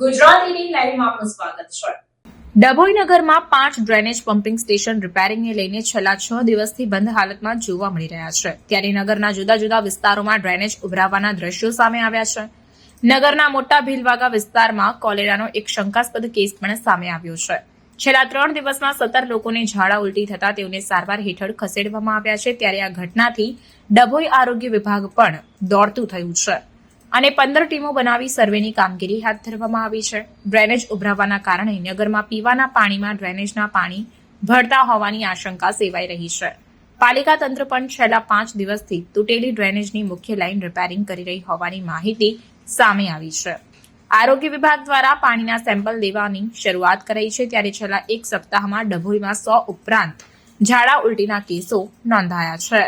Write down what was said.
ગુજરાતીની લાઈવમાં આપનું સ્વાગત છે। ડભોઈ નગરમાં 5 ડ્રેનેજ પમ્પિંગ સ્ટેશન રિપેરિંગને લઈને છેલ્લા 6 દિવસથી બંધ હાલતમાં જોવા મળી રહ્યા છે। ત્યારે નગરના જુદા જુદા વિસ્તારોમાં ડ્રેનેજ ઉભરાવાના દ્રશ્યો સામે આવ્યા છે। નગરના મોટા ભીલવાગા વિસ્તારમાં કોલેરાનો એક શંકાસ્પદ કેસ પણ સામે આવ્યો છે। છેલ્લા 3 દિવસમાં 17 લોકોને ઝાડા ઉલટી થતા તેઓને સારવાર હેઠળ ખસેડવામાં આવ્યા છે। ત્યારે આ ઘટનાથી ડભોઈ આરોગ્ય વિભાગ પણ દોડતું થયું છે અને 15 ટીમો બનાવી સર્વેની કામગીરી હાથ ધરવામાં આવી છે। ડ્રેનેજ ઉભરાવાના કારણે નગરમાં પીવાના પાણીમાં ડ્રેનેજના પાણી ભળતા હોવાની આશંકા સેવાઈ રહી છે। પાલિકા તંત્ર પણ છેલ્લા 5 દિવસથી તૂટેલી ડ્રેનેજની મુખ્ય લાઇન રિપેરિંગ કરી રહી હોવાની માહિતી સામે આવી છે। આરોગ્ય વિભાગ દ્વારા પાણીના સેમ્પલ લેવાની શરૂઆત કરાઈ છે। ત્યારે છેલ્લા એક સપ્તાહમાં ડભોઈમાં 100 ઉપરાંત ઝાડા ઉલટીના કેસો નોંધાયા છે।